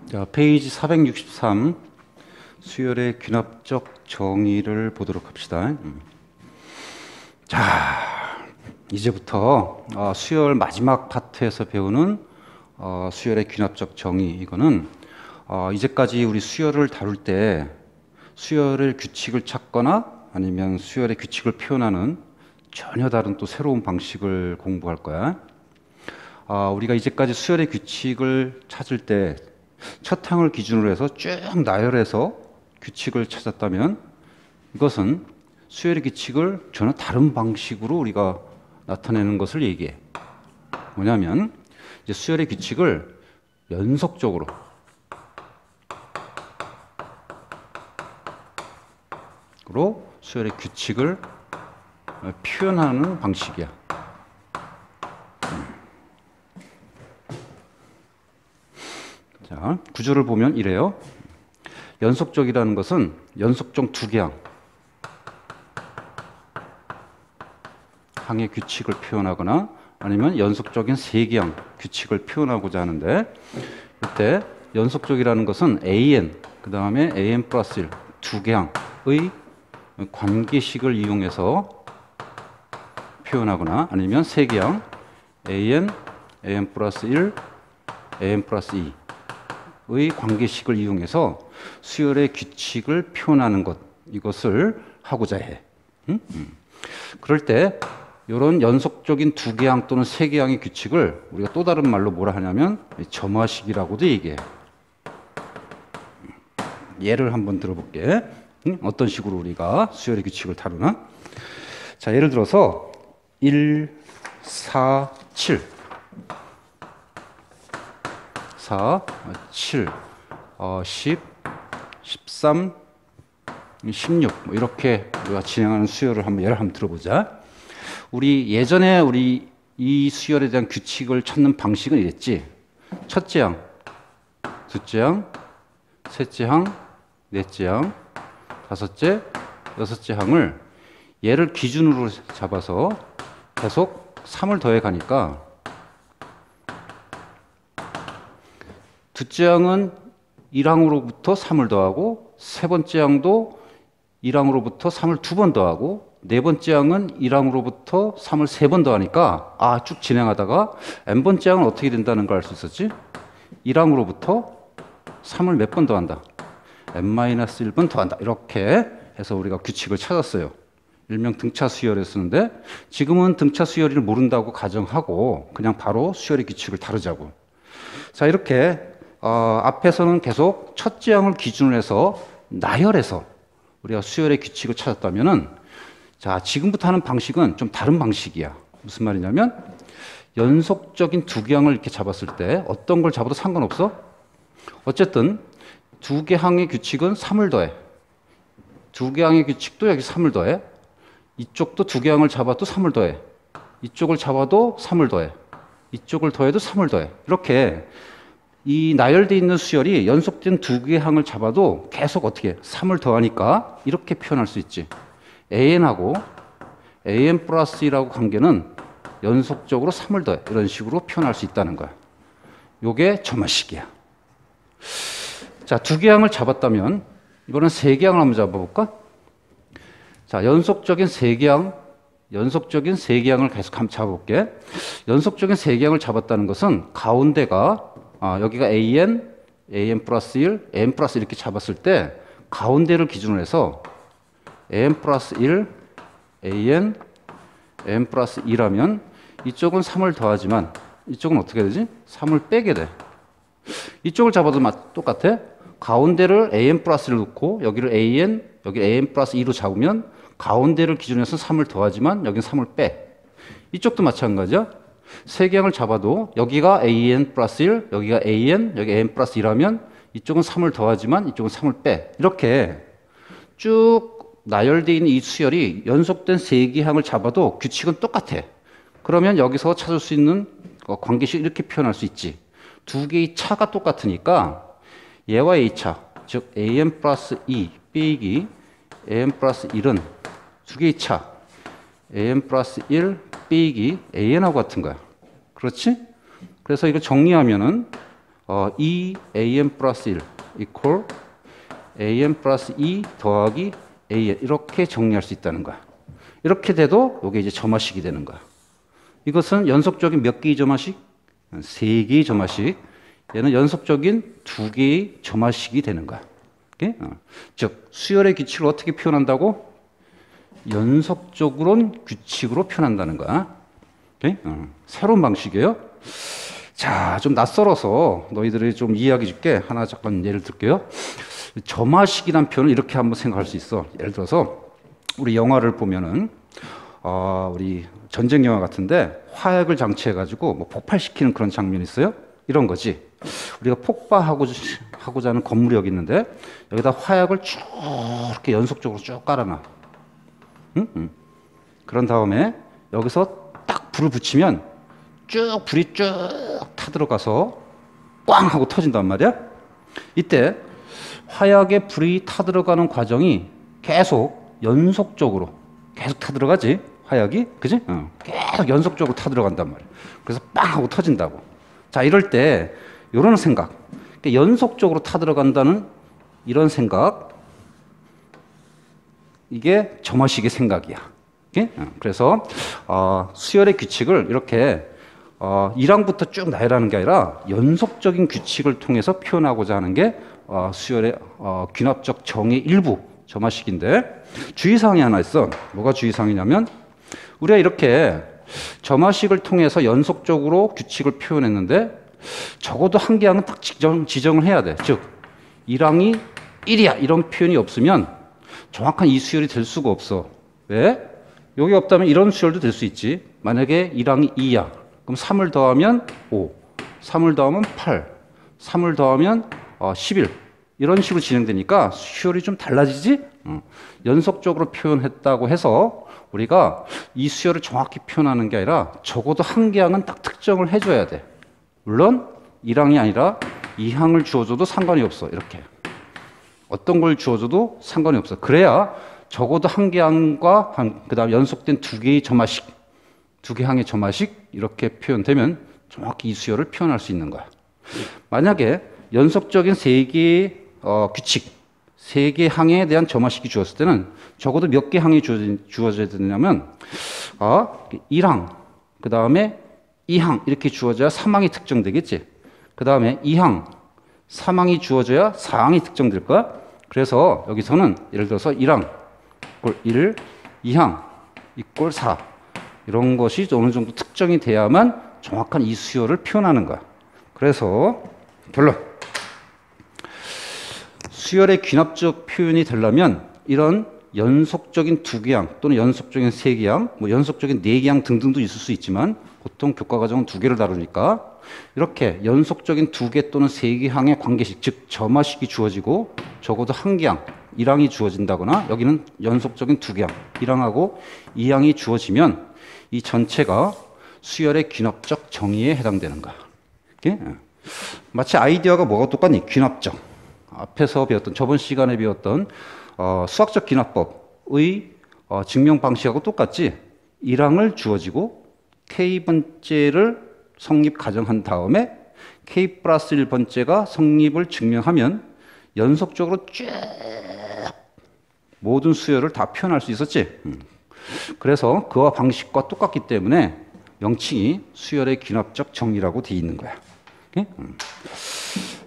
자, 페이지 463 수열의 귀납적 정의를 보도록 합시다. 자, 이제부터 수열 마지막 파트에서 배우는 수열의 귀납적 정의, 이거는 이제까지 우리 수열을 다룰 때 수열의 규칙을 찾거나 아니면 수열의 규칙을 표현하는 전혀 다른 또 새로운 방식을 공부할 거야. 우리가 이제까지 수열의 규칙을 찾을 때 첫 항을 기준으로 해서 쭉 나열해서 규칙을 찾았다면, 이것은 수열의 규칙을 전혀 다른 방식으로 우리가 나타내는 것을 얘기해. 뭐냐면 이제 수열의 규칙을 연속적으로 수열의 규칙을 표현하는 방식이야. 자, 구조를 보면 이래요. 연속적이라는 것은 연속적 두 개 항의 규칙을 표현하거나 아니면 연속적인 세 개 항 규칙을 표현하고자 하는데, 이때 연속적이라는 것은 an, 그 다음에 an 플러스 1 두 개 항의 관계식을 이용해서 표현하거나 아니면 세 개 항 an, an 플러스 1, an 플러스 2 의 관계식을 이용해서 수열의 규칙을 표현하는 것, 이것을 하고자 해. 그럴 때 이런 연속적인 두 개 항 또는 세 개 항의 규칙을 우리가 또 다른 말로 뭐라 하냐면 점화식이라고도 얘기해. 예를 한번 들어볼게. 어떤 식으로 우리가 수열의 규칙을 다루나? 자, 예를 들어서 1, 4, 7 4, 7, 10, 13, 16 뭐 이렇게 우리가 진행하는 수열을 예를 한번 들어보자. 우리 예전에 이 수열에 대한 규칙을 찾는 방식은 이랬지. 첫째 항, 둘째 항, 셋째 항, 넷째 항, 다섯째, 여섯째 항을 얘를 기준으로 잡아서 계속 3을 더해 가니까 둘째 항은 1항으로부터 3을 더하고, 세 번째 항도 1항으로부터 3을 두 번 더하고, 네 번째 항은 1항으로부터 3을 세 번 더하니까 쭉 진행하다가 n번째 항은 어떻게 된다는 걸 알 수 있었지? 1항으로부터 3을 몇 번 더한다? n-1번 더한다. 이렇게 해서 우리가 규칙을 찾았어요. 일명 등차 수열을 쓰는데, 지금은 등차 수열을 모른다고 가정하고 그냥 바로 수열의 규칙을 다루자고. 자, 이렇게 앞에서는 계속 첫째 항을 기준으로 해서 나열해서 우리가 수열의 규칙을 찾았다면은, 자, 지금부터 하는 방식은 좀 다른 방식이야. 무슨 말이냐면, 연속적인 두 개 항을 이렇게 잡았을 때 어떤 걸 잡아도 상관없어. 어쨌든 두 개 항의 규칙은 3을 더해. 두 개 항의 규칙도 여기 3을 더해. 이쪽도 두 개 항을 잡아도 3을 더해. 이쪽을 잡아도 3을 더해. 이쪽을 더해도 3을 더해. 이렇게 이 나열되어 있는 수열이 연속된 두 개의 항을 잡아도 계속 어떻게 3을 더하니까 이렇게 표현할 수 있지. an하고 an 플러스 1하고 관계는 연속적으로 3을 더해. 이런 식으로 표현할 수 있다는 거야. 요게 점화식이야. 자, 두 개의 항을 잡았다면 이번엔 세 개의 항을 한번 잡아볼까? 자, 연속적인 세 개의 항을 계속 한번 잡아볼게. 연속적인 세 개의 항을 잡았다는 것은 가운데가 여기가 an 플러스 1, n 플러스 1 이렇게 잡았을 때 가운데를 기준으로 해서 n 플러스 1, n 플러스 2라면 이쪽은 3을 더하지만 이쪽은 어떻게 되지? 3을 빼게 돼. 이쪽을 잡아도 똑같아. 가운데를 an 플러스 1을 놓고 여기를 여기 an 플러스 2로 잡으면 가운데를 기준으로 해서 3을 더하지만 여기는 3을 빼. 이쪽도 마찬가지야. 세 개 항을 잡아도 여기가 an 플러스 1, 여기가 여기 an 플러스 2라면 이쪽은 3을 더하지만 이쪽은 3을 빼. 이렇게 쭉 나열되어 있는 이 수열이 연속된 세 개 항을 잡아도 규칙은 똑같아. 그러면 여기서 찾을 수 있는 관계식 이렇게 표현할 수 있지. 두 개의 차가 똑같으니까 얘와 의 차, 즉 an 플러스 2 빼기 an 플러스 1은 두 개의 차 an 플러스 1 빼기 an하고 같은 거야. 그렇지? 그래서 이거 정리하면은 2am 플러스 1 이퀄 am 플러스 2 더하기 an 이렇게 정리할 수 있다는 거야. 이렇게 돼도 이게 이제 점화식이 되는 거야. 이것은 연속적인 몇 개의 점화식? 3개의 점화식. 얘는 연속적인 2개의 점화식이 되는 거야. 즉 수열의 규칙을 어떻게 표현한다고? 연속적으로는 규칙으로 표현한다는 거야. 새로운 방식이에요. 자, 좀 낯설어서 너희들이 좀 이해하기 쉽게 하나 잠깐 예를 들게요. 점화식이란 표현을 이렇게 한번 생각할 수 있어. 예를 들어서 우리 영화를 보면은 우리 전쟁 영화 같은데 화약을 장치해가지고 뭐 폭발시키는 그런 장면이 있어요. 이런 거지. 우리가 폭발하고자 하는 건물이 여기 있는데 여기다 화약을 쭉 이렇게 연속적으로 쭉 깔아놔. 그런 다음에 여기서 딱 불을 붙이면 쭉 불이 쭉 타들어가서 꽝 하고 터진단 말이야. 이때 화약에 불이 타들어가는 과정이 계속 연속적으로 계속 타들어가지. 화약이 그지? 계속 연속적으로 타들어간단 말이야. 그래서 빵 하고 터진다고. 자, 이럴 때 이런 생각, 그러니까 연속적으로 타들어간다는 이런 생각, 이게 점화식의 생각이야. 그래서 수열의 규칙을 이렇게 1항부터 쭉 나열하는 게 아니라 연속적인 규칙을 통해서 표현하고자 하는 게 수열의 귀납적 정의 일부 점화식인데, 주의사항이 하나 있어. 뭐가 주의사항이냐면 우리가 이렇게 점화식을 통해서 연속적으로 규칙을 표현했는데 적어도 한 개항은 딱 지정을 해야 돼. 즉 1항이 1이야 이런 표현이 없으면 정확한 이 수열이 될 수가 없어. 왜? 여기 없다면 이런 수열도 될 수 있지. 만약에 1항이 2야. 그럼 3을 더하면 5, 3을 더하면 8, 3을 더하면 11. 이런 식으로 진행되니까 수열이 좀 달라지지? 연속적으로 표현했다고 해서 우리가 이 수열을 정확히 표현하는 게 아니라 적어도 한 개항은 딱 특정을 해줘야 돼. 물론 1항이 아니라 2항을 주어줘도 상관이 없어. 이렇게. 어떤 걸 주어줘도 상관이 없어. 그래야 적어도 한 개항과 그 다음 연속된 2개의 점화식, 2개 항의 점화식 이렇게 표현되면 정확히 이 수열을 표현할 수 있는 거야. 만약에 연속적인 3개의 규칙, 3개 항에 대한 점화식이 주어졌을 때는 적어도 몇 개 항이 주어져야 되냐면 1항, 그 다음에 2항 이렇게 주어져야 3항이 특정되겠지. 그 다음에 2항, 3항이 주어져야 4항이 특정될 거야. 그래서 여기서는 예를 들어서 1항 이꼴 1, 2항 이꼴 4 이런 것이 어느 정도 특정이 돼야만 정확한 이 수열을 표현하는 거야. 그래서 결론, 수열의 귀납적 표현이 되려면 이런 연속적인 2개항 또는 연속적인 3개항, 뭐 연속적인 4개항 등등도 있을 수 있지만 보통 교과과정은 2개를 다루니까 이렇게 연속적인 2개 또는 3개 항의 관계식, 즉 점화식이 주어지고 적어도 한 개항, 1항이 주어진다거나 여기는 연속적인 2개항, 1항하고 2항이 주어지면 이 전체가 수열의 귀납적 정의에 해당되는 거야. 마치 아이디어가 뭐가 똑같니? 귀납적. 앞에서 배웠던, 저번 시간에 배웠던 수학적 귀납법의 증명 방식하고 똑같지. 1항을 주어지고 K번째를 성립 가정한 다음에 K 플러스 1번째가 성립을 증명하면 연속적으로 쭉 모든 수열을 다 표현할 수 있었지. 그래서 그와 방식과 똑같기 때문에 명칭이 수열의 귀납적 정의라고 되어 있는 거야.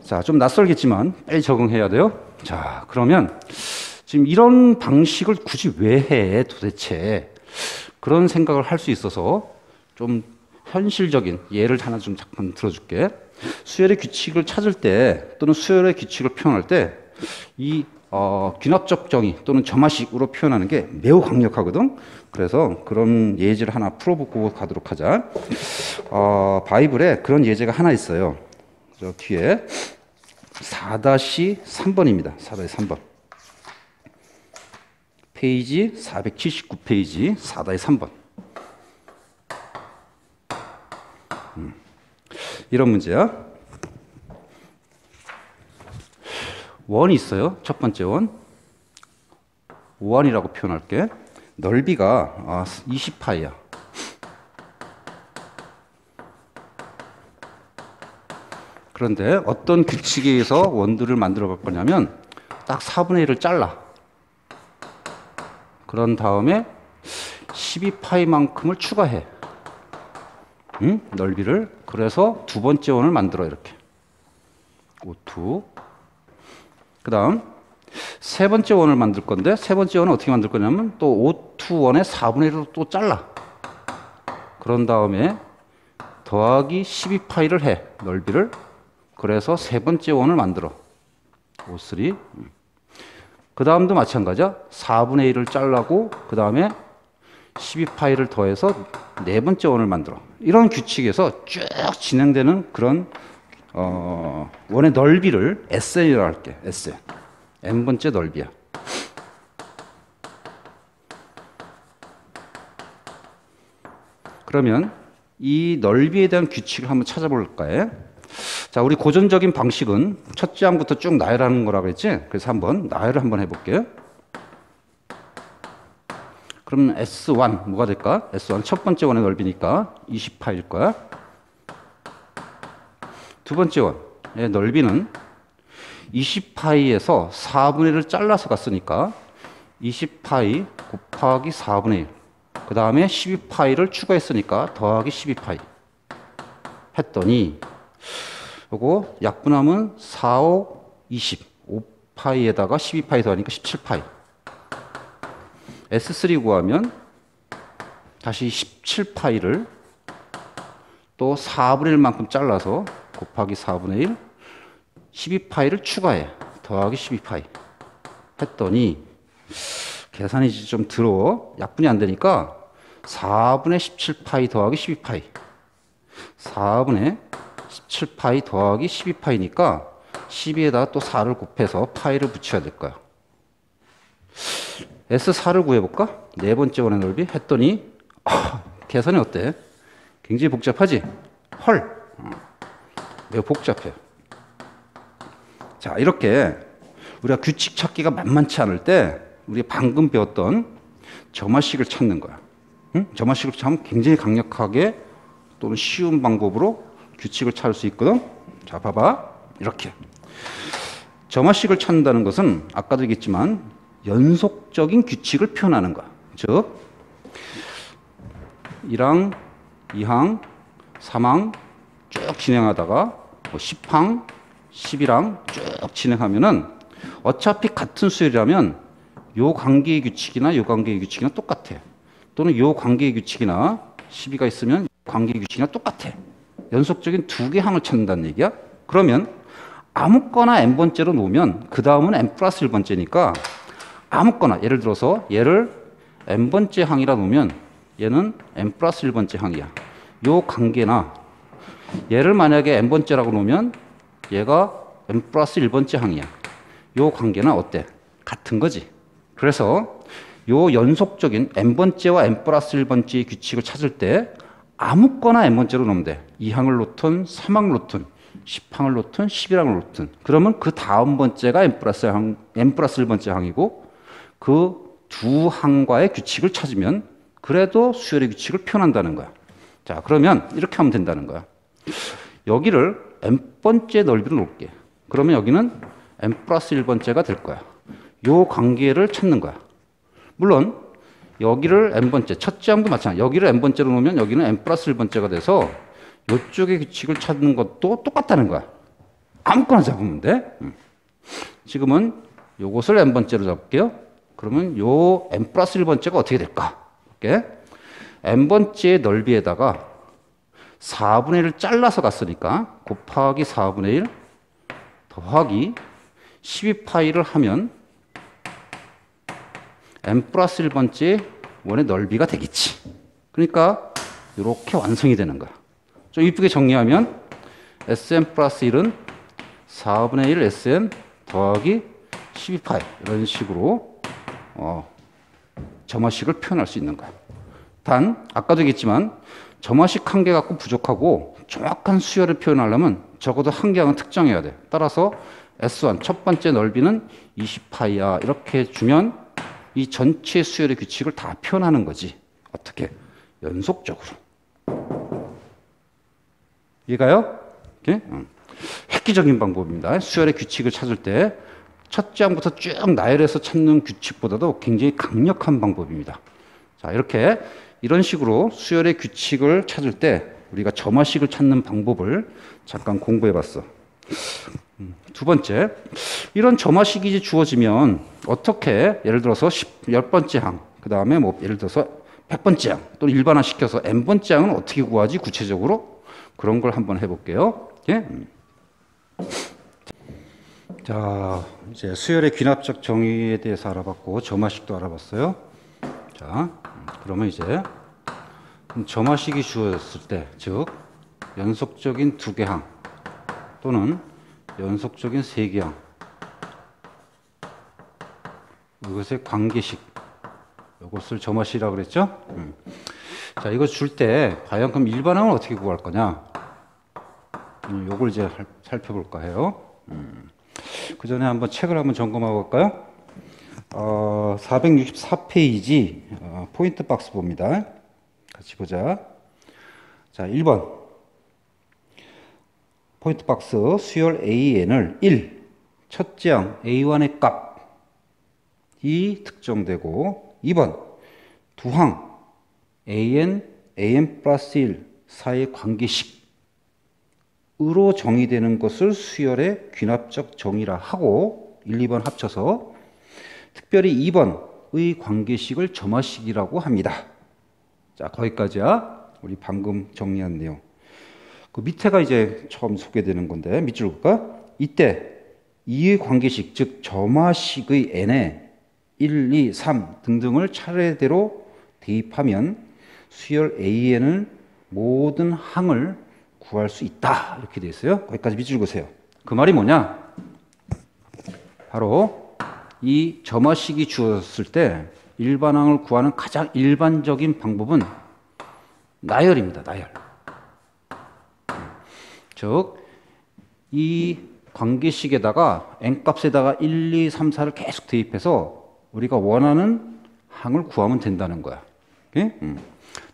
자, 좀 낯설겠지만 빨리 적응해야 돼요. 자, 그러면 지금 이런 방식을 굳이 왜 해 도대체? 그런 생각을 할 수 있어서 좀 현실적인 예를 하나 좀 잠깐 들어줄게. 수열의 규칙을 찾을 때 또는 수열의 규칙을 표현할 때 이 귀납적 정의 또는 점화식으로 표현하는 게 매우 강력하거든. 그래서 그런 예제를 하나 풀어보고 가도록 하자. 바이블에 그런 예제가 하나 있어요. 저 뒤에 4-3번입니다. 4-3번. 페이지 479페이지 4-3번. 이런 문제야. 원이 있어요. 첫 번째 원. 5원이라고 표현할게. 넓이가 20파이야. 그런데 어떤 규칙에 의해서 원들을 만들어 갈 거냐면 딱 4분의 1을 잘라. 그런 다음에 12파이만큼을 추가해. 넓이를. 그래서 두 번째 원을 만들어 이렇게. O2. 그 다음 세 번째 원을 만들 건데 세 번째 원은 어떻게 만들 거냐면 또 O2 원의 4분의 1로 또 잘라. 그런 다음에 더하기 12파이를 해. 넓이를. 그래서 세 번째 원을 만들어. O3. 그 다음도 마찬가지야. 4분의 1을 잘라고 그 다음에 12파이를 더해서 네 번째 원을 만들어. 이런 규칙에서 쭉 진행되는 그런 원의 넓이를 SN이라고 할게. SN. n번째 넓이야. 그러면 이 넓이에 대한 규칙을 한번 찾아볼까요? 자, 우리 고전적인 방식은 첫째 항부터 쭉 나열하는 거라고 했지? 그래서 한번 나열을 한번 해볼게요. 그럼 S1 뭐가 될까? S1 첫 번째 원의 넓이니까 20파일 거야. 두 번째 원의 넓이는 20파이에서 4분의 1을 잘라서 갔으니까 20파이 곱하기 4분의 1. 그 다음에 12파이를 추가했으니까 더하기 12파이 했더니 요거 약분하면 4, 5, 20. 5파이에다가 12파이 더하니까 17파이. S3 구하면 다시 17파이를 또 4분의 1만큼 잘라서 곱하기 4분의 1 12파이를 추가해. 더하기 12파이 했더니 계산이 좀 들어. 약분이 안 되니까 4분의 17파이 더하기 12파이 4분의 17파이 더하기 12파이니까 12에다가 또 4를 곱해서 파이를 붙여야 될 거야. S4를 구해볼까? 네 번째 원의 넓이 했더니 계산이 어때? 굉장히 복잡하지? 헐! 매우 복잡해. 자, 이렇게 우리가 규칙 찾기가 만만치 않을 때 우리가 방금 배웠던 점화식을 찾는 거야. 점화식을 찾으면 굉장히 강력하게 또는 쉬운 방법으로 규칙을 찾을 수 있거든. 자, 봐봐. 이렇게. 점화식을 찾는다는 것은 아까도 얘기했지만 연속적인 규칙을 표현하는 거야. 즉 1항, 2항, 3항 쭉 진행하다가 10항, 11항 쭉 진행하면은 어차피 같은 수열이라면 요 관계의 규칙이나 요 관계의 규칙이나 똑같아. 또는 요 관계의 규칙이나 12가 있으면 관계의 규칙이나 똑같아. 연속적인 두 개 항을 찾는다는 얘기야. 그러면 아무거나 n번째로 놓으면 그 다음은 n 플러스 1번째니까 아무거나 예를 들어서 얘를 n번째 항이라 놓으면 얘는 n 플러스 1번째 항이야. 요 관계나 얘를 만약에 n번째라고 놓으면 얘가 n 플러스 1번째 항이야. 요 관계는 어때? 같은 거지. 그래서 요 연속적인 n번째와 n 플러스 1번째의 규칙을 찾을 때 아무거나 n번째로 놓으면 돼. 2항을 놓든 3항을 놓든 10항을 놓든 11항을 놓든 그러면 그 다음 번째가 n 플러스 1번째 항이고 그 두 항과의 규칙을 찾으면 그래도 수열의 규칙을 표현한다는 거야. 자, 그러면 이렇게 하면 된다는 거야. 여기를 n번째 넓이로 놓을게. 그러면 여기는 n 플러스 1번째가 될 거야. 요 관계를 찾는 거야. 물론 여기를 n번째, 첫째 항도 마찬가지. 여기를 n번째로 놓으면 여기는 n 플러스 1번째가 돼서 이쪽의 규칙을 찾는 것도 똑같다는 거야. 아무거나 잡으면 돼. 지금은 요것을 n번째로 잡을게요. 그러면 요 n 플러스 1번째가 어떻게 될까? 이렇게 n번째의 넓이에다가 4분의 1을 잘라서 갔으니까 곱하기 4분의 1 더하기 12파이를 하면 n 플러스 1번째 원의 넓이가 되겠지. 그러니까 이렇게 완성이 되는 거야. 좀 이쁘게 정리하면 Sn 플러스 1은 4분의 1 Sn 더하기 12파이 이런 식으로 점화식을 표현할 수 있는 거야. 단 아까도 얘기했지만 점화식 한 개 갖고 부족하고 정확한 수열을 표현하려면 적어도 한 개 항은 특정해야 돼. 따라서 S1 첫 번째 넓이는 20파이야 이렇게 주면 이 전체 수열의 규칙을 다 표현하는 거지. 어떻게? 연속적으로. 이해가요? 이렇게? 획기적인 방법입니다. 수열의 규칙을 찾을 때 첫째 항부터 쭉 나열해서 찾는 규칙보다도 굉장히 강력한 방법입니다. 자, 이렇게 이런 식으로 수열의 규칙을 찾을 때 우리가 점화식을 찾는 방법을 잠깐 공부해 봤어. 두 번째, 이런 점화식이 주어지면 어떻게, 예를 들어서 10번째 항, 그 다음에 뭐 예를 들어서 100번째 항, 또는 일반화 시켜서 n번째 항은 어떻게 구하지 구체적으로? 그런 걸 한번 해볼게요. 예? 자, 이제 수열의 귀납적 정의에 대해서 알아봤고 점화식도 알아봤어요. 자, 그러면 이제 점화식이 주어졌을 때, 즉 연속적인 두 개 항 또는 연속적인 세 개 항, 이것의 관계식, 이것을 점화식이라고 그랬죠? 자, 이거 줄 때 과연 그럼 일반항을 어떻게 구할 거냐? 요걸 이제 살펴볼까 해요. 그 전에 한번 책을 한번 점검하고 볼까요? 464페이지 포인트 박스 봅니다. 같이 보자. 자, 1번 포인트 박스 수열 AN을 1, 첫째 항 A1의 값이 특정되고 2번 두항 AN, AN 플러스 1 사이의 관계식 으로 정의되는 것을 수열의 귀납적 정의라 하고 1, 2번 합쳐서 특별히 2번의 관계식을 점화식이라고 합니다. 자, 거기까지야 우리 방금 정리한 내용. 그 밑에가 이제 처음 소개되는 건데 밑줄 볼까? 이때 이의 관계식, 즉 점화식의 n에 1, 2, 3 등등을 차례대로 대입하면 수열 AN은 모든 항을 구할 수 있다. 이렇게 되어 있어요. 거기까지 밑줄 보세요. 그 말이 뭐냐? 바로 이 점화식이 주어졌을 때 일반항을 구하는 가장 일반적인 방법은 나열입니다. 나열. 즉, 이 관계식에다가 n값에다가 1, 2, 3, 4를 계속 대입해서 우리가 원하는 항을 구하면 된다는 거야. 오케이?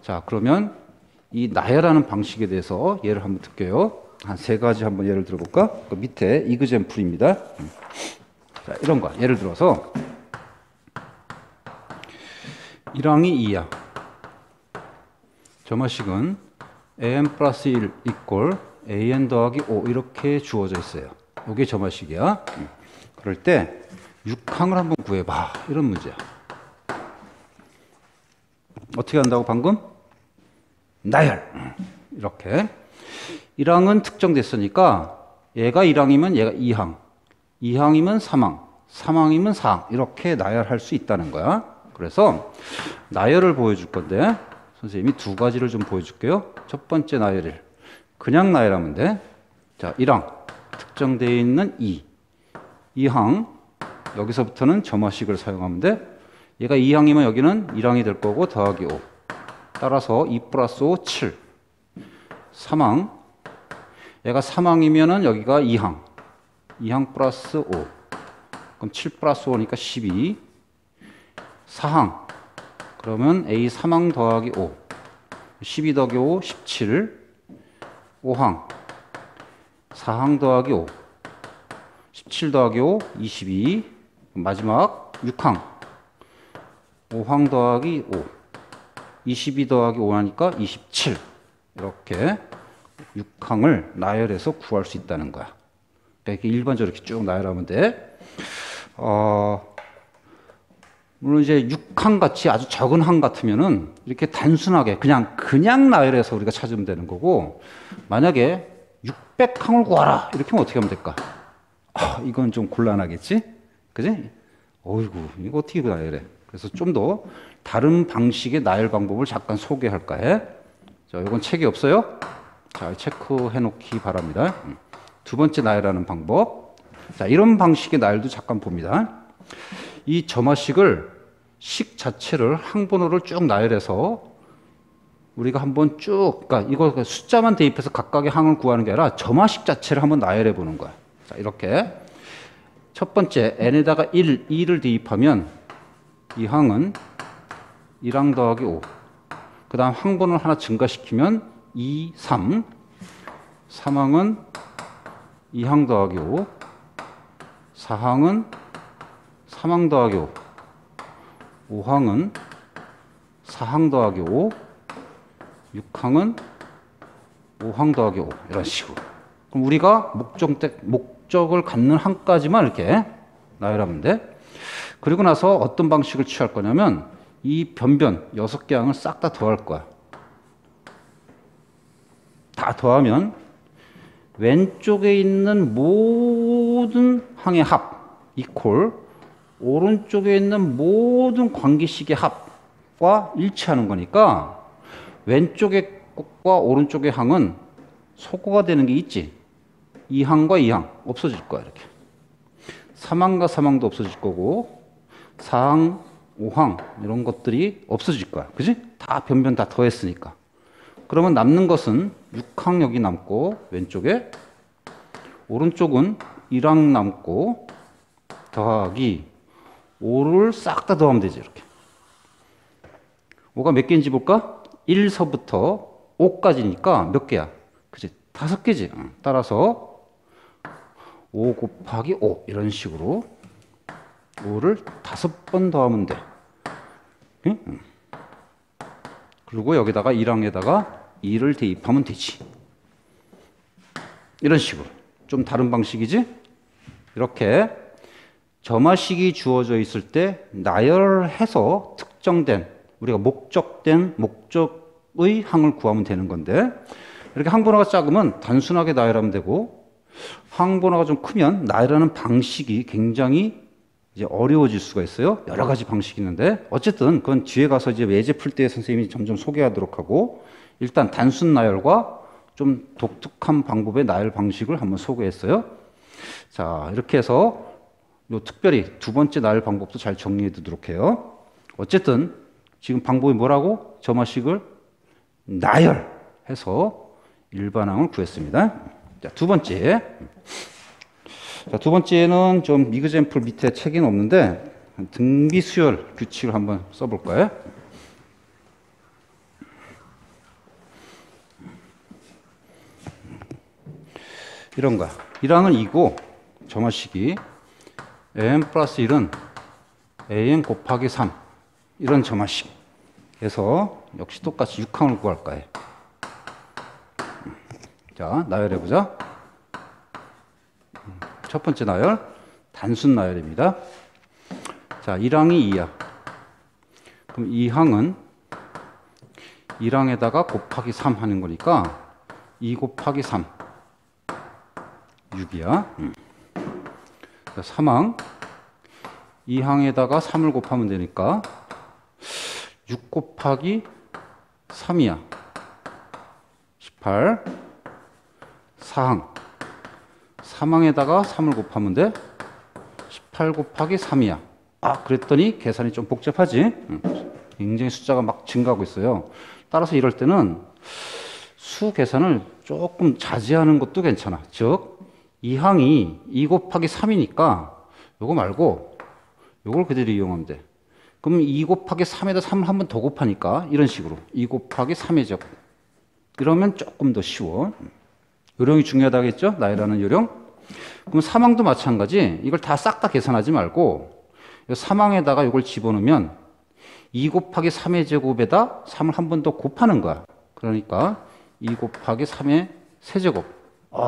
자, 그러면 이 나열하는 방식에 대해서 예를 한번 들게요. 한 세 가지 한번 예를 들어볼까? 그 밑에 이그젬플입니다. 자, 이런 거. 예를 들어서 1항이 2야. 점화식은 an 플러스 1 이꼴 an 더하기 5 이렇게 주어져 있어요. 이게 점화식이야. 그럴 때 6항을 한번 구해봐. 이런 문제야. 어떻게 한다고 방금? 나열. 이렇게 1항은 특정됐으니까 얘가 1항이면 얘가 2항, 2항이면 3항, 3항이면 4항 이렇게 나열할 수 있다는 거야. 그래서 나열을 보여줄 건데 선생님이 두 가지를 좀 보여줄게요. 첫 번째 나열을 그냥 나열하면 돼. 자, 1항 특정되어 있는 2, 2항 여기서부터는 점화식을 사용하면 돼. 얘가 2항이면 여기는 1항이 될 거고 더하기 5. 따라서 2 플러스 5, 7. 3항. 얘가 3항이면은 여기가 2항. 2항 플러스 5. 그럼 7 플러스 5니까 12. 4항. 그러면 A 3항 더하기 5. 12 더하기 5, 17. 5항. 4항 더하기 5. 17 더하기 5, 22. 마지막 6항. 5항 더하기 5. 22 더하기 5 하니까 27. 이렇게 6항을 나열해서 구할 수 있다는 거야. 그러니까 이렇게 일반적으로 이렇게 쭉 나열하면 돼. 물론 이제 6항 같이 아주 적은 항 같으면은 이렇게 단순하게 그냥 나열해서 우리가 찾으면 되는 거고, 만약에 600항을 구하라 이렇게 하면 어떻게 하면 될까? 이건 좀 곤란하겠지? 그지? 어이구, 이거 어떻게 나열해? 그래서 좀 더 다른 방식의 나열 방법을 잠깐 소개할까 해. 자, 이건 책이 없어요? 자, 체크해 놓기 바랍니다. 두 번째 나열하는 방법. 자, 이런 방식의 나열도 잠깐 봅니다. 이 점화식을 식 자체를 항번호를 쭉 나열해서 우리가 한번 쭉, 그러니까 이거 숫자만 대입해서 각각의 항을 구하는 게 아니라 점화식 자체를 한번 나열해 보는 거야. 자, 이렇게 첫 번째 n에다가 1, 2를 대입하면 이 항은 1항 더하기 5. 그 다음 항번호를 하나 증가시키면 2, 3. 3항은 2항 더하기 5, 4항은 3항 더하기 5, 5항은 4항 더하기 5, 6항은 5항 더하기 5 이런 식으로. 그럼 우리가 목적을 갖는 항까지만 이렇게 나열하면 돼. 그리고 나서 어떤 방식을 취할 거냐면 이 변변 6개 항을 싹 다 더할 거야. 다 더하면 왼쪽에 있는 모든 항의 합 이퀄 오른쪽에 있는 모든 관계식의 합과 일치하는 거니까 왼쪽의 것과 오른쪽의 항은 소거가 되는 게 있지. 이 항과 이 항 없어질 거야. 이렇게 3항과 3항도 없어질 거고 4항, 5항 이런 것들이 없어질 거야. 그지? 다 변변 다 더했으니까. 그러면 남는 것은 6항 여기 남고 왼쪽에 오른쪽은 1항 남고 더하기 5를 싹 다 더하면 되지. 이렇게 5가 몇 개인지 볼까? 1서부터 5까지니까 몇 개야? 그치? 5개지. 따라서 5 곱하기 5 이런 식으로 5를 5번 더하면 돼. 응? 그리고 여기다가 1항에다가 2를 대입하면 되지. 이런 식으로. 좀 다른 방식이지? 이렇게 점화식이 주어져 있을 때 나열해서 특정된 우리가 목적의 항을 구하면 되는 건데 이렇게 항번호가 작으면 단순하게 나열하면 되고 항번호가 좀 크면 나열하는 방식이 굉장히 이제 어려워질 수가 있어요. 여러 가지 방식이 있는데 어쨌든 그건 뒤에 가서 이제 예제 풀 때 선생님이 점점 소개하도록 하고 일단 단순 나열과 좀 독특한 방법의 나열 방식을 한번 소개했어요. 자, 이렇게 해서 요 특별히 두 번째 나열 방법도 잘 정리해 두도록 해요. 어쨌든 지금 방법이 뭐라고? 점화식을 나열해서 일반항을 구했습니다. 자, 두 번째. 자, 두 번째는 좀 미그젠플 밑에 책에는 없는데 등비 수열 규칙을 한번 써볼 거예요. 이런 거야. 1항은 2고 점화식이 n 플러스 1은 an 곱하기 3 이런 점화식 그래서 역시 똑같이 6항을 구할 거예요. 자, 나열해보자. 첫 번째 나열 단순 나열입니다. 자, 1항이 2야. 그럼 2항은 1항에다가 곱하기 3 하는 거니까 2 곱하기 3 6이야. 3항 2항에다가 3을 곱하면 되니까 6 곱하기 3이야. 18 4항 3항에다가 3을 곱하면 돼. 18 곱하기 3이야. 아, 그랬더니 계산이 좀 복잡하지? 굉장히 숫자가 막 증가하고 있어요. 따라서 이럴 때는 수 계산을 조금 자제하는 것도 괜찮아. 즉 2항이 2 곱하기 3이니까 요거 말고 요걸 그대로 이용하면 돼. 그럼 2 곱하기 3에다 3을 한 번 더 곱하니까 이런 식으로 2 곱하기 3의 제곱 이러면 조금 더 쉬워. 요령이 중요하다겠죠? 나열하는 요령. 그럼 3항도 마찬가지. 이걸 다 싹 다 계산하지 말고 3항에다가 이걸 집어넣으면 2 곱하기 3의 제곱에다 3을 한 번 더 곱하는 거야. 그러니까 2 곱하기 3의 세제곱.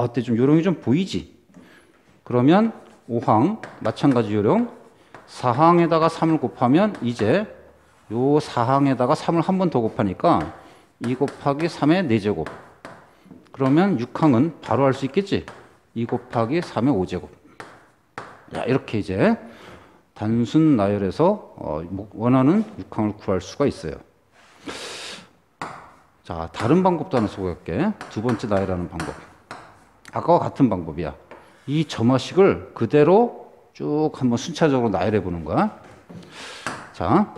이때 좀 요령이 좀 보이지? 그러면 5항 마찬가지 요령 4항에다가 3을 곱하면 이제 요 4항에다가 3을 한 번 더 곱하니까 2 곱하기 3의 4제곱 그러면 6항은 바로 할 수 있겠지? 2 곱하기 3의 5제곱 자, 이렇게 이제 단순 나열해서 원하는 6항을 구할 수가 있어요. 자, 다른 방법도 하나 소개할게. 두 번째 나열하는 방법. 아까와 같은 방법이야. 이 점화식을 그대로 쭉 한번 순차적으로 나열해 보는 거야. 자,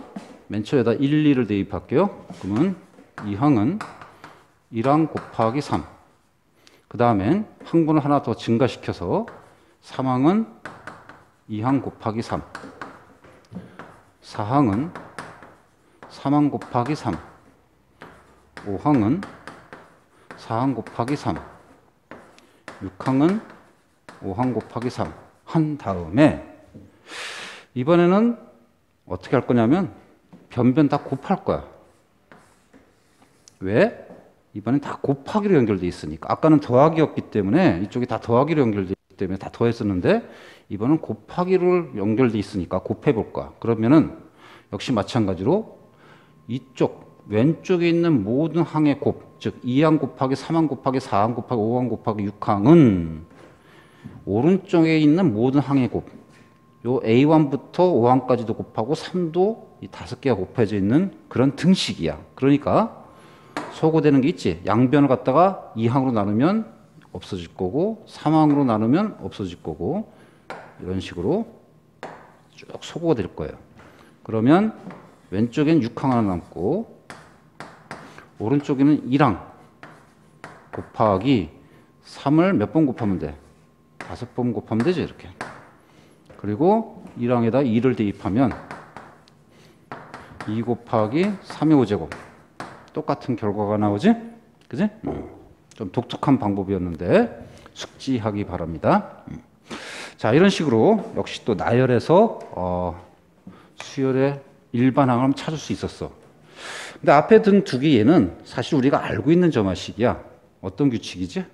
맨 처음에다 1, 2를 대입할게요. 그러면 2항은 1항 곱하기 3. 그 다음엔 항분을 하나 더 증가시켜서 3항은 2항 곱하기 3. 4항은 3항 곱하기 3. 5항은 4항 곱하기 3. 6항은 5항 곱하기 3 한 다음에 이번에는 어떻게 할 거냐면 변변 다 곱할 거야. 왜? 이번엔 다 곱하기로 연결돼 있으니까. 아까는 더하기였기 때문에 이쪽이 다 더하기로 연결돼 있기 때문에 다 더했었는데 이번은 곱하기로 연결돼 있으니까 곱해 볼 거야. 그러면은 역시 마찬가지로 이쪽 왼쪽에 있는 모든 항의 곱, 즉 2항 곱하기 3항 곱하기 4항 곱하기 5항 곱하기 6항은 오른쪽에 있는 모든 항의 곱, 요 A1부터 5항까지도 곱하고 3도 이 5개가 곱해져 있는 그런 등식이야. 그러니까 소거되는 게 있지. 양변을 갖다가 2항으로 나누면 없어질 거고 3항으로 나누면 없어질 거고 이런 식으로 쭉 소거가 될 거예요. 그러면 왼쪽엔 6항 하나 남고 오른쪽에는 1항 곱하기 3을 몇 번 곱하면 돼? 5번 곱하면 되죠. 이렇게. 그리고 1항에다 2를 대입하면 2 곱하기 3의 5제곱 똑같은 결과가 나오지? 그지? 좀 독특한 방법이었는데 숙지하기 바랍니다. 자, 이런 식으로 역시 또 나열해서 수열의 일반항을 찾을 수 있었어. 근데 앞에 든 두 개 얘는 사실 우리가 알고 있는 점화식이야. 어떤 규칙이지?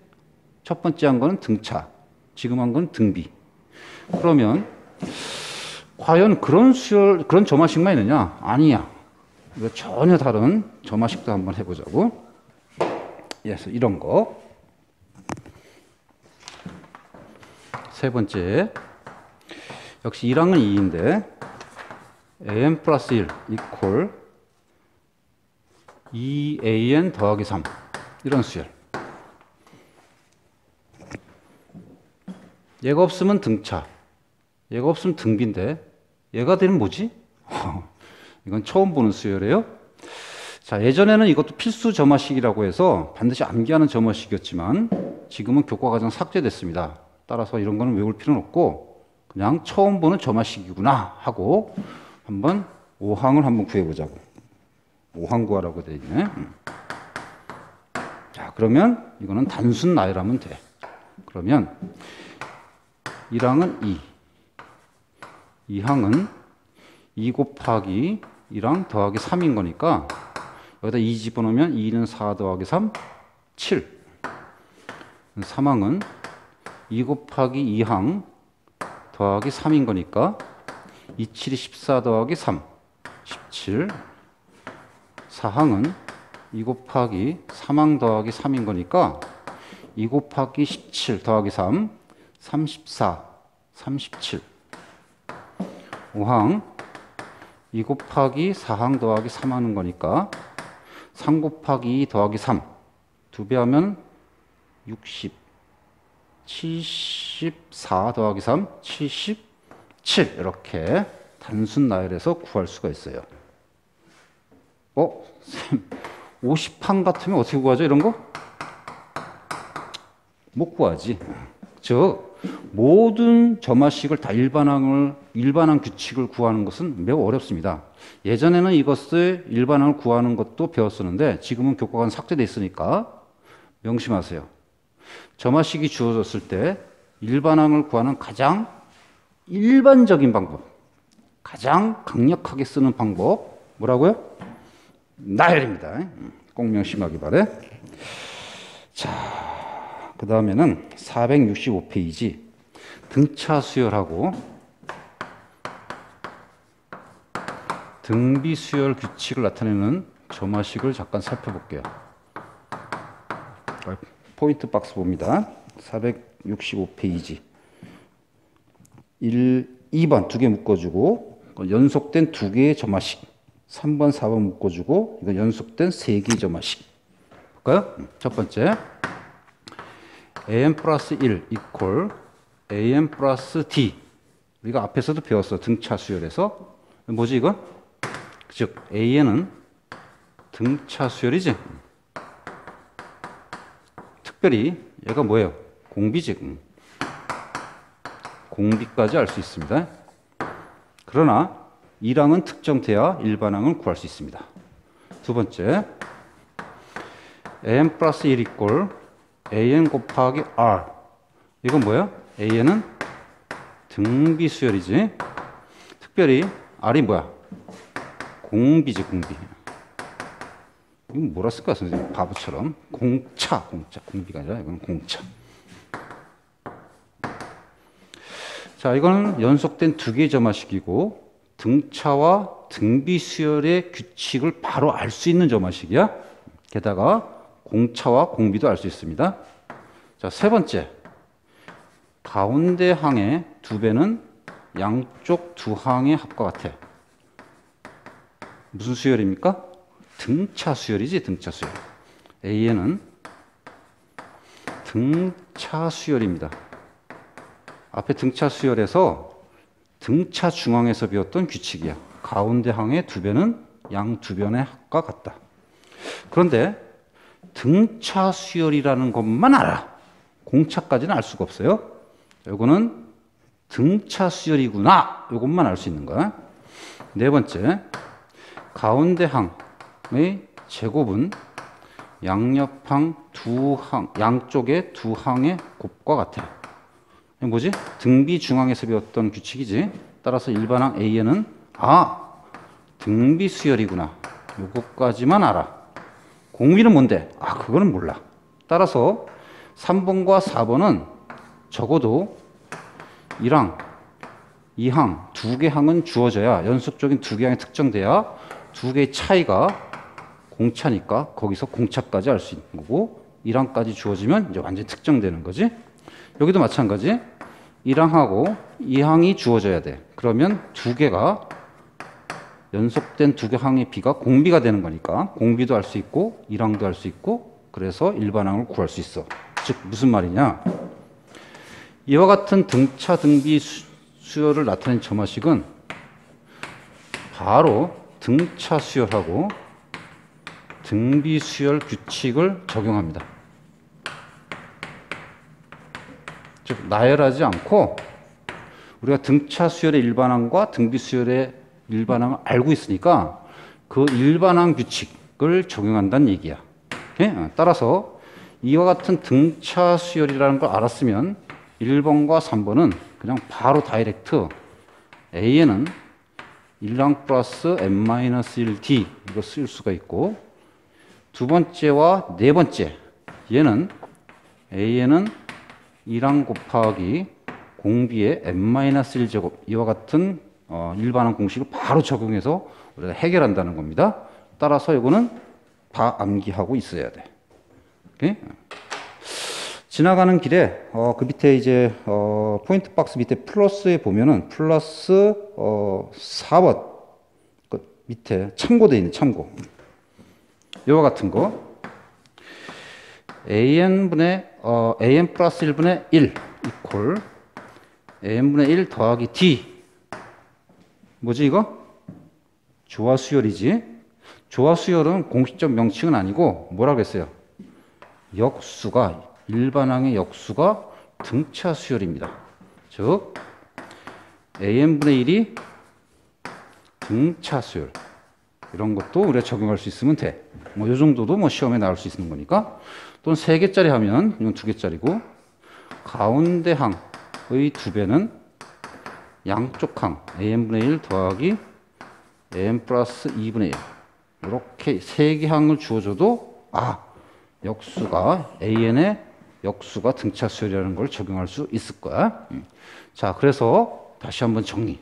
첫 번째 한 거는 등차, 지금 한 건 등비. 그러면 과연 그런 그런 점화식만 있느냐? 아니야. 이거 전혀 다른 점화식도 한번 해보자고. 그래서 이런 거. 세 번째. 역시 1항은 2인데 an 플러스 1 이퀄 2an 더하기 3 이런 수열. 얘가 없으면 등차, 얘가 없으면 등비인데 얘가 되면 뭐지? 이건 처음 보는 수열이에요. 자, 예전에는 이것도 필수 점화식이라고 해서 반드시 암기하는 점화식이었지만 지금은 교과과정 삭제됐습니다. 따라서 이런 거는 외울 필요는 없고 그냥 처음 보는 점화식이구나 하고 한번 5항을 한번 구해보자고. 5항 구하라고 되어 있네. 자, 그러면 이거는 단순 나열하면 돼. 그러면 1항은 2, 2항은 2 곱하기 1항 더하기 3인 거니까 여기다 2 집어넣으면 2는 4 더하기 3, 7. 3항은 2 곱하기 2항 더하기 3인 거니까 2, 7이 14 더하기 3, 17. 4항은 2 곱하기 3항 더하기 3인 거니까 2 곱하기 17 더하기 3, 34, 37. 5항 2 곱하기 4항 더하기 3 하는 거니까 3 곱하기 2 더하기 3 두 배 하면 60, 74 더하기 3, 77 이렇게 단순 나열해서 구할 수가 있어요. 쌤 50항 같으면 어떻게 구하죠? 이런 거? 못 구하지. 즉 모든 점화식을 다 일반항 규칙을 구하는 것은 매우 어렵습니다. 예전에는 이것을 일반항을 구하는 것도 배웠었는데 지금은 교과관 삭제되어 있으니까 명심하세요. 점화식이 주어졌을 때 일반항을 구하는 가장 일반적인 방법, 가장 강력하게 쓰는 방법 뭐라고요? 나열입니다. 꼭 명심하기 바래. 자, 그 다음에는 465페이지 등차 수열하고 등비 수열 규칙을 나타내는 점화식을 잠깐 살펴볼게요. 포인트 박스 봅니다. 465페이지 2번 두 개 묶어주고 연속된 두 개의 점화식 3번 4번 묶어주고 이거 연속된 세 개의 점화식 볼까요? 첫 번째 an 플러스 1 이퀄 an 플러스 d. 우리가 앞에서도 배웠어. 등차 수열에서. 뭐지 이거? 즉 an은 등차 수열이지. 특별히 얘가 뭐예요? 공비지. 공비까지 알 수 있습니다. 그러나 2항은 특정돼야 일반항을 구할 수 있습니다. 두 번째 an 플러스 1 이퀄 an 곱하기 r. 이건 뭐야? A에는 등비 수열이지. 특별히 R이 뭐야? 공비지, 공비. 이건 뭐라 쓸까, 선생님? 바보처럼. 공차, 공비가 아니라 이건 공차. 자, 이거는 연속된 두 개의 점화식이고, 등차와 등비 수열의 규칙을 바로 알 수 있는 점화식이야. 게다가 공차와 공비도 알 수 있습니다. 자, 세 번째. 가운데 항의 두 배는 양쪽 두 항의 합과 같아. 무슨 수열입니까? 등차 수열이지, 등차 수열. A에는 등차 수열입니다. 앞에 등차 수열에서 등차 중앙에서 배웠던 규칙이야. 가운데 항의 두 배는 양 두 변의 합과 같다. 그런데 등차 수열이라는 것만 알아. 공차까지는 알 수가 없어요. 이거는 등차 수열이구나. 이것만 알 수 있는 거야. 네 번째, 가운데 항의 제곱은 양옆항 두 항, 양쪽의 두 항의 곱과 같아. 이게 뭐지? 등비 중앙에서 배웠던 규칙이지. 따라서 일반항 A에는 등비 수열이구나. 요것까지만 알아. 공비는 뭔데? 그거는 몰라. 따라서 3번과 4번은 적어도 1항, 2항, 두 개 항은 주어져야, 연속적인 두 개 항이 특정돼야 두 개의 차이가 공차니까 거기서 공차까지 알 수 있는 거고, 1항까지 주어지면 이제 완전히 특정되는 거지. 여기도 마찬가지. 1항하고 2항이 주어져야 돼. 그러면 두 개가 연속된 두 개 항의 비가 공비가 되는 거니까 공비도 할 수 있고 1항도 할 수 있고, 그래서 일반항을 구할 수 있어. 즉 무슨 말이냐? 이와 같은 등차 등비 수열을 나타낸 점화식은 바로 등차 수열하고 등비 수열 규칙을 적용합니다. 즉 나열하지 않고 우리가 등차 수열의 일반항과 등비 수열의 일반항을 알고 있으니까 그 일반항 규칙을 적용한다는 얘기야. 오케이? 따라서 이와 같은 등차 수열이라는 걸 알았으면 1번과 3번은 그냥 바로 다이렉트 A에는 1항 플러스 n-1d 이거 쓸 수가 있고, 두 번째와 네 번째 얘는 A에는 1항 곱하기 공비의 n-1제곱 이와 같은 일반항 공식을 바로 적용해서 우리가 해결한다는 겁니다. 따라서 이거는 다 암기하고 있어야 돼. 오케이? 지나가는 길에 그 밑에 이제 포인트 박스 밑에 플러스에 보면은 플러스 4번 그 밑에 참고되어 있는 참고, 이와 같은 거 an분의 an 플러스 1분의 1 이퀄 an분의 1 더하기 d. 뭐지 이거? 조화수열이지. 조화수열은 공식적 명칭은 아니고 뭐라 그랬어요? 역수가, 일반항의 역수가 등차 수열입니다. 즉 an분의 1이 등차 수열. 이런 것도 우리가 적용할 수 있으면 돼. 뭐 요 정도도 뭐 시험에 나올 수 있는 거니까. 또는 3개짜리 하면 이건 2개짜리고, 가운데 항의 두 배는 양쪽 항 an분의 1 더하기 an 플러스 2분의 1 이렇게 3개 항을 주어줘도 역수가 an의 역수가 등차 수열이라는 걸 적용할 수 있을 거야. 자, 그래서 다시 한번 정리.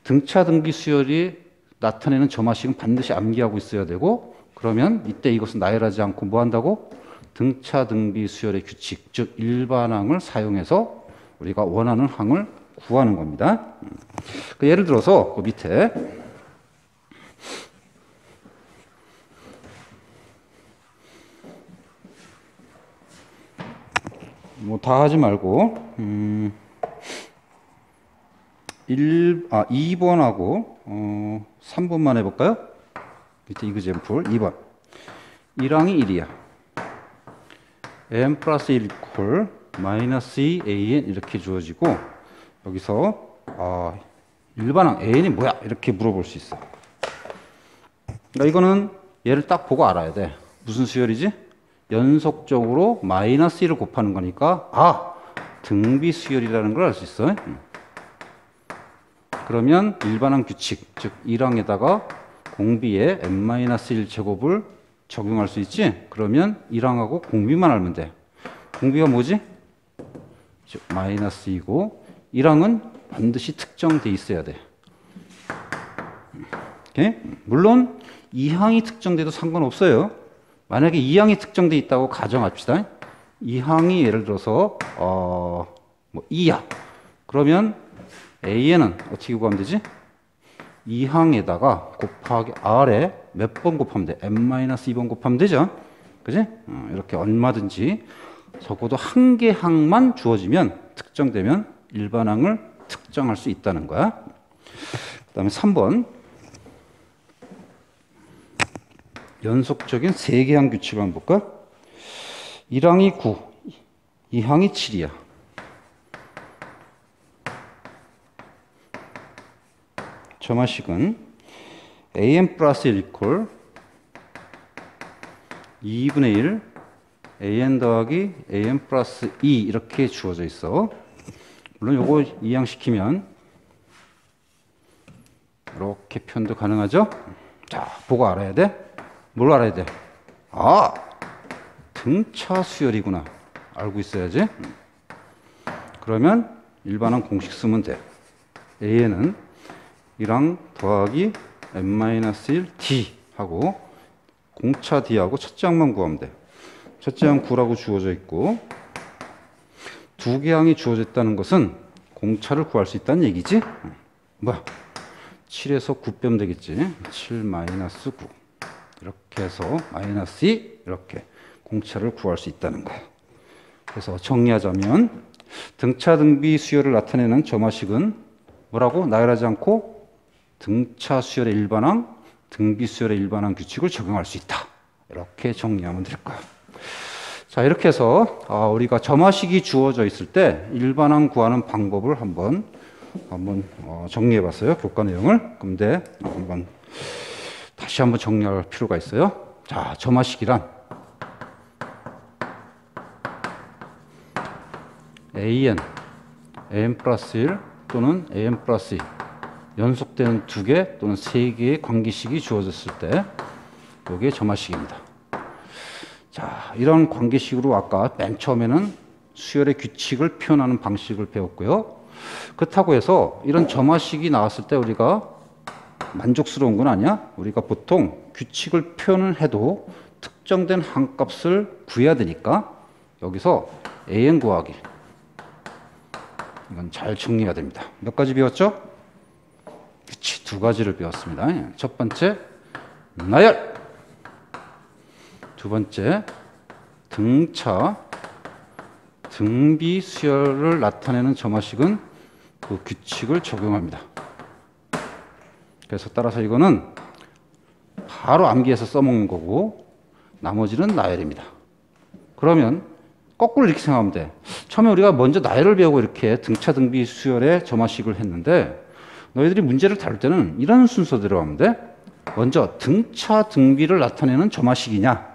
등차 등비 수열이 나타내는 점화식은 반드시 암기하고 있어야 되고, 그러면 이때 이것은 나열하지 않고 뭐 한다고? 등차 등비 수열의 규칙, 즉 일반항을 사용해서 우리가 원하는 항을 구하는 겁니다. 예를 들어서 그 밑에 뭐 다 하지 말고 2번하고 3번만 해볼까요? 밑에 이그젬플 2번 1항이 1이야. n 플러스 1 이퀄 마이너스 2 an 이렇게 주어지고, 여기서 일반항 an이 뭐야? 이렇게 물어볼 수 있어. 그러니까 이거는 얘를 딱 보고 알아야 돼. 무슨 수열이지? 연속적으로 마이너스 1을 곱하는 거니까 등비 수열이라는 걸 알 수 있어. 그러면 일반항 규칙, 즉 1항에다가 공비에 n-1 제곱을 적용할 수 있지? 그러면 1항하고 공비만 알면 돼. 공비가 뭐지? 즉 마이너스 2고 1항은 반드시 특정돼 있어야 돼. 오케이? 물론 2항이 특정돼도 상관없어요. 만약에 2항이 특정돼 있다고 가정합시다. 2항이 예를 들어서 2야. 그러면 A에는 어떻게 구하면 되지? 2항에다가 곱하기 R에 몇 번 곱하면 돼? n-2번 곱하면 되죠? 그지? 이렇게 얼마든지 적어도 한 개 항만 주어지면 특정되면 일반항을 특정할 수 있다는 거야. 그 다음에 3번. 연속적인 3개 항 규칙을 한번 볼까? 1항이 9, 2항이 7이야. 점화식은 an 플러스 1 이퀄 2분의 1 an 더하기 an 플러스 2 이렇게 주어져 있어. 물론 요거 이항시키면 이렇게 표현도 가능하죠. 자, 보고 알아야 돼. 뭘 알아야 돼? 아, 등차 수열이구나. 알고 있어야지. 그러면 일반항 공식 쓰면 돼. an은 1항 더하기 n-1 d 하고 공차 d하고 첫째 항만 구하면 돼. 첫째 항 9라고 주어져 있고 두 개 항이 주어져 있다는 것은 공차를 구할 수 있다는 얘기지? 뭐야? 7에서 9 빼면 되겠지? 7 마이너스 9 이렇게 해서 마이너스 2 이렇게 공차를 구할 수 있다는 거야. 그래서 정리하자면 등차 등비 수열을 나타내는 점화식은 뭐라고? 나열하지 않고 등차 수열의 일반항, 등비 수열의 일반항 규칙을 적용할 수 있다. 이렇게 정리하면 될 거야. 자, 이렇게 해서 우리가 점화식이 주어져 있을 때 일반항 구하는 방법을 한번 정리해 봤어요. 교과 내용을. 근데 한번 다시 한번 정리할 필요가 있어요. 자, 점화식이란 an 플러스 1 또는 an 플러스 2 연속되는 2개 또는 3개의 관계식이 주어졌을 때 이게 점화식입니다. 자, 이런 관계식으로 아까 맨 처음에는 수열의 규칙을 표현하는 방식을 배웠고요. 그렇다고 해서 이런 점화식이 나왔을 때 우리가 만족스러운 건 아니야. 우리가 보통 규칙을 표현을 해도 특정된 항값을 구해야 되니까 여기서 an 구하기 이건 잘 정리해야 됩니다. 몇 가지 배웠죠? 그치, 2가지를 배웠습니다. 첫 번째 나열, 두 번째 등차 등비 수열을 나타내는 점화식은 그 규칙을 적용합니다. 그래서 따라서 이거는 바로 암기해서 써먹는 거고 나머지는 나열입니다. 그러면 거꾸로 이렇게 생각하면 돼. 처음에 우리가 먼저 나열을 배우고 이렇게 등차 등비 수열의 점화식을 했는데 너희들이 문제를 다룰 때는 이런 순서대로 하면 돼. 먼저 등차 등비를 나타내는 점화식이냐?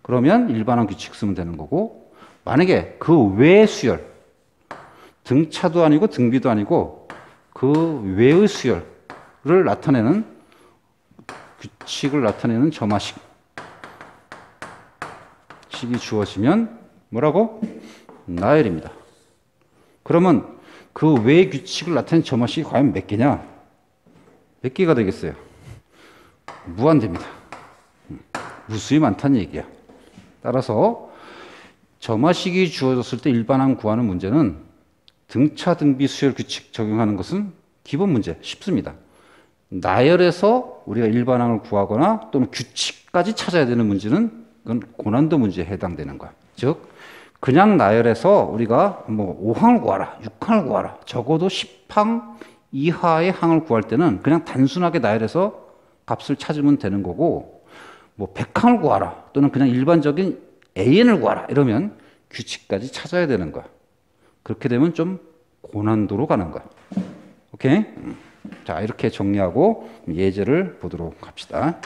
그러면 일반항 규칙 쓰면 되는 거고 만약에 그 외의 수열 등차도 아니고 등비도 아니고 그 외의 수열을 나타내는 규칙을 나타내는 점화식 식이 주어지면 뭐라고? 나열입니다. 그러면 그 외의 규칙을 나타내는 점화식이 과연 몇 개냐? 몇 개가 되겠어요? 무한대입니다. 무수히 많다는 얘기야. 따라서 점화식이 주어졌을 때 일반항 구하는 문제는 등차 등비 수열 규칙 적용하는 것은 기본 문제 쉽습니다. 나열해서 우리가 일반항을 구하거나 또는 규칙까지 찾아야 되는 문제는 그건 고난도 문제에 해당되는 거야. 즉 그냥 나열해서 우리가 뭐 5항을 구하라, 6항을 구하라, 적어도 10항 이하의 항을 구할 때는 그냥 단순하게 나열해서 값을 찾으면 되는 거고 뭐 100항을 구하라 또는 그냥 일반적인 AN을 구하라 이러면 규칙까지 찾아야 되는 거야. 그렇게 되면 좀 고난도로 가는 거야. 오케이? 자, 이렇게 정리하고 예제를 보도록 합시다.